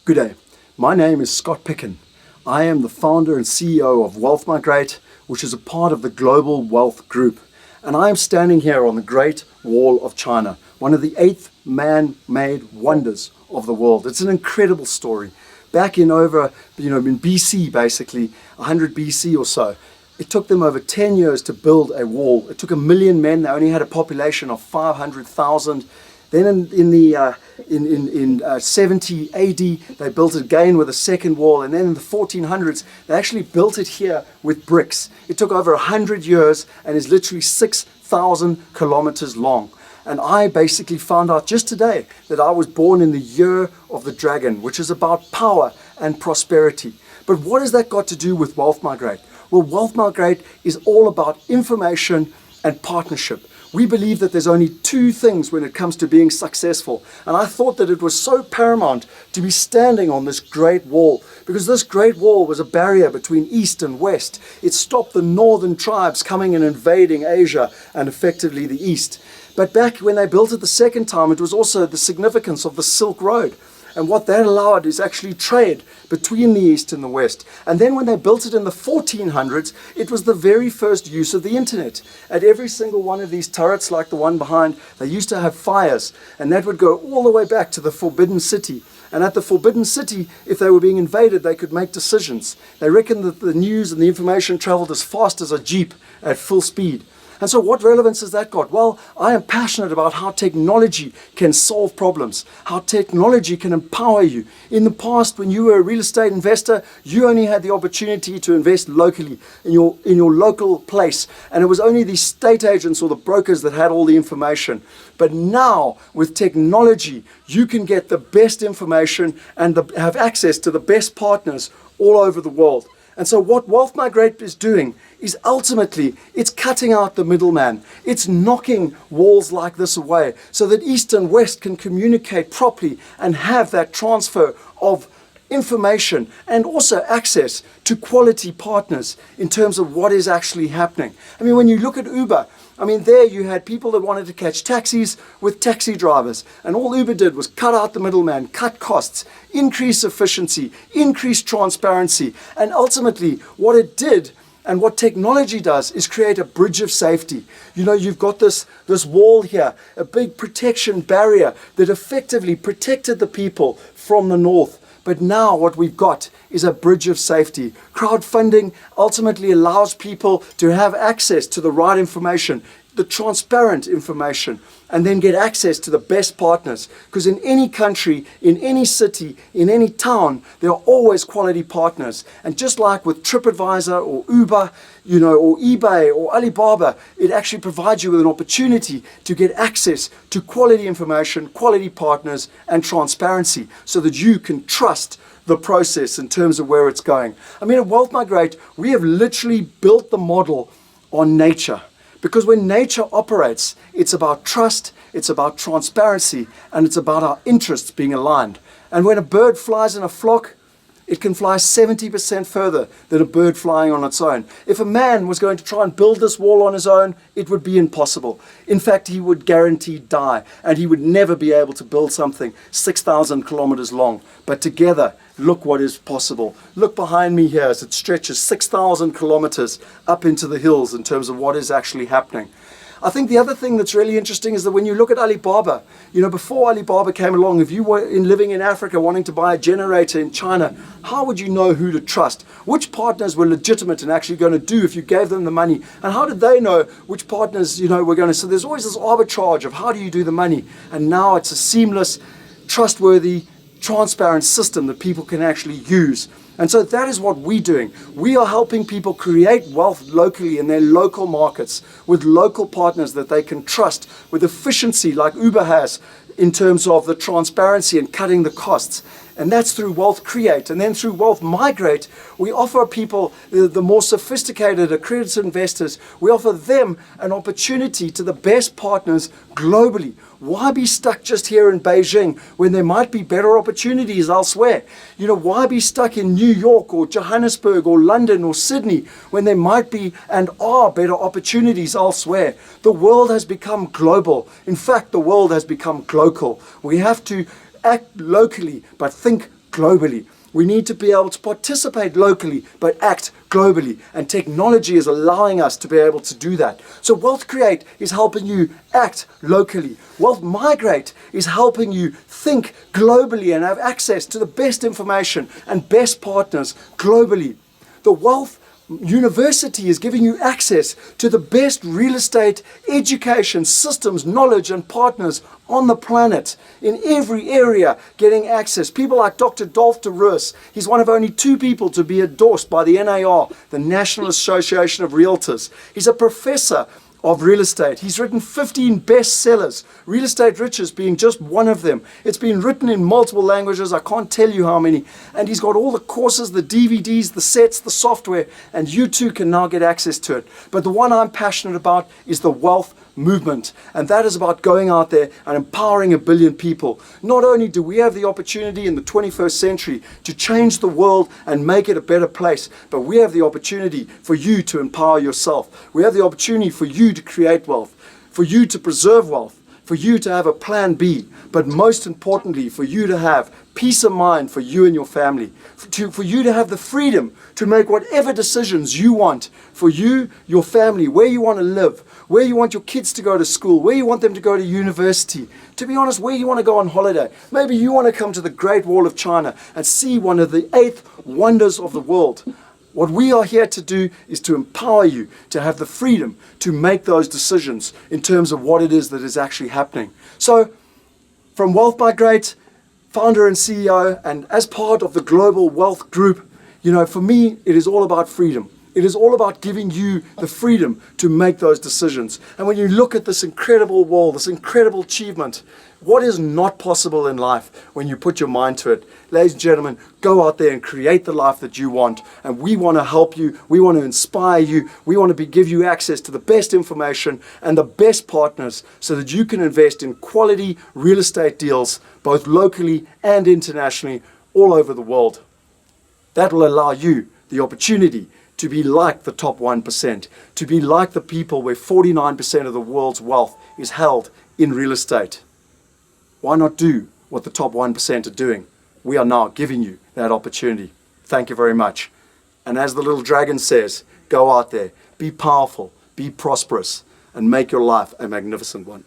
Good day. My name is Scott Picken. I am the founder and CEO of Migrate, which is a part of the Global Wealth Group. And I am standing here on the Great Wall of China, one of the 8th man-made wonders of the world. It's an incredible story. Back in in BC, basically, 100 BC or so, it took them over 10 years to build a wall. It took 1 million men. They only had a population of 500,000. Then in 70 AD, they built it again with a second wall. And then in the 1400s, they actually built it here with bricks. It took over 100 years and is literally 6,000 kilometers long. And I basically found out just today that I was born in the year of the dragon, which is about power and prosperity. But what has that got to do with Wealth Migrate? Well, Wealth Migrate is all about information and partnership. We believe that there's only two things when it comes to being successful. And I thought that it was so paramount to be standing on this great wall, because this great wall was a barrier between East and West. It stopped the northern tribes coming and invading Asia and effectively the East. But back when they built it the second time, it was also the significance of the Silk Road. And what that allowed is actually trade between the East and the West. And then when they built it in the 1400s, it was the very first use of the internet. At every single one of these turrets, like the one behind, they used to have fires. And that would go all the way back to the Forbidden City. And at the Forbidden City, if they were being invaded, they could make decisions. They reckoned that the news and the information traveled as fast as a jeep at full speed. And so what relevance has that got? Well, I am passionate about how technology can solve problems, how technology can empower you. In the past, when you were a real estate investor, you only had the opportunity to invest locally in your local place. And it was only the estate agents or the brokers that had all the information. But now, with technology, you can get the best information and have access to the best partners all over the world. And so what Wealth Migrate is doing is ultimately, it's cutting out the middleman. It's knocking walls like this away so that East and West can communicate properly and have that transfer of information and also access to quality partners in terms of what is actually happening. I mean, when you look at Uber, there you had people that wanted to catch taxis with taxi drivers. And all Uber did was cut out the middleman, cut costs, increase efficiency, increase transparency. And ultimately, what it did and what technology does is create a bridge of safety. You've got this wall here, a big protection barrier that effectively protected the people from the north. But now what we've got is a bridge of safety. Crowdfunding ultimately allows people to have access to the right information, the transparent information, and then get access to the best partners. Because in any country, in any city, in any town, there are always quality partners. And just like with TripAdvisor or Uber, or eBay or Alibaba, it actually provides you with an opportunity to get access to quality information, quality partners, and transparency so that you can trust the process in terms of where it's going. At Wealth Migrate, we have literally built the model on nature. Because when nature operates, it's about trust, it's about transparency, and it's about our interests being aligned. And when a bird flies in a flock, it can fly 70% further than a bird flying on its own. If a man was going to try and build this wall on his own, it would be impossible. In fact, he would guaranteed die, and he would never be able to build something 6,000 kilometers long. But together, look what is possible. Look behind me here as it stretches 6,000 kilometers up into the hills in terms of what is actually happening. I think the other thing that's really interesting is that when you look at Alibaba, before Alibaba came along, if you were living in Africa wanting to buy a generator in China, how would you know who to trust? Which partners were legitimate and actually going to do if you gave them the money? And how did they know which partners, were going to? So there's always this arbitrage of how do you do the money? And now it's a seamless, trustworthy, transparent system that people can actually use. And so that is what we're doing. We are helping people create wealth locally in their local markets with local partners that they can trust with efficiency like Uber has in terms of the transparency and cutting the costs. And that's through Wealth Create. And then through Wealth Migrate, we offer people, the more sophisticated accredited investors, we offer them an opportunity to the best partners globally. Why be stuck just here in Beijing when there might be better opportunities elsewhere? Why be stuck in New York or Johannesburg or London or Sydney when there might be and are better opportunities elsewhere? The world has become global. In fact, the world has become global. We have to act locally, but think globally. We need to be able to participate locally, but act globally. And technology is allowing us to be able to do that. So Wealth Create is helping you act locally. Wealth Migrate is helping you think globally and have access to the best information and best partners globally. The Wealth University is giving you access to the best real estate education systems, knowledge and partners on the planet in every area, getting access. People like Dr. Dolph de Roos, he's one of only 2 people to be endorsed by the NAR, the National Association of Realtors. He's a professor of real estate. He's written 15 bestsellers, Real Estate Riches being just one of them. It's been written in multiple languages, I can't tell you how many. And he's got all the courses, the DVDs, the sets, the software, and you too can now get access to it. But the one I'm passionate about is the Wealth Movement, and that is about going out there and empowering 1 billion people. Not only do we have the opportunity in the 21st century to change the world and make it a better place, but we have the opportunity for you to empower yourself. We have the opportunity for you to create wealth, for you to preserve wealth, for you to have a plan B, but most importantly, for you to have peace of mind for you and your family, for you to have the freedom to make whatever decisions you want for you, your family, where you want to live, where you want your kids to go to school, where you want them to go to university, to be honest, where you want to go on holiday. Maybe you want to come to the Great Wall of China and see one of the 8th wonders of the world. What we are here to do is to empower you to have the freedom to make those decisions in terms of what it is that is actually happening. So, from Wealth Migrate, founder and CEO, and as part of the Global Wealth Group, for me, it is all about freedom. It is all about giving you the freedom to make those decisions. And when you look at this incredible wall, this incredible achievement, what is not possible in life when you put your mind to it? Ladies and gentlemen, go out there and create the life that you want. And we want to help you. We want to inspire you. We want to give you access to the best information and the best partners so that you can invest in quality real estate deals, both locally and internationally, all over the world. That will allow you the opportunity to be like the top 1%, to be like the people where 49% of the world's wealth is held in real estate. Why not do what the top 1% are doing? We are now giving you that opportunity. Thank you very much. And as the little dragon says, go out there, be powerful, be prosperous, and make your life a magnificent one.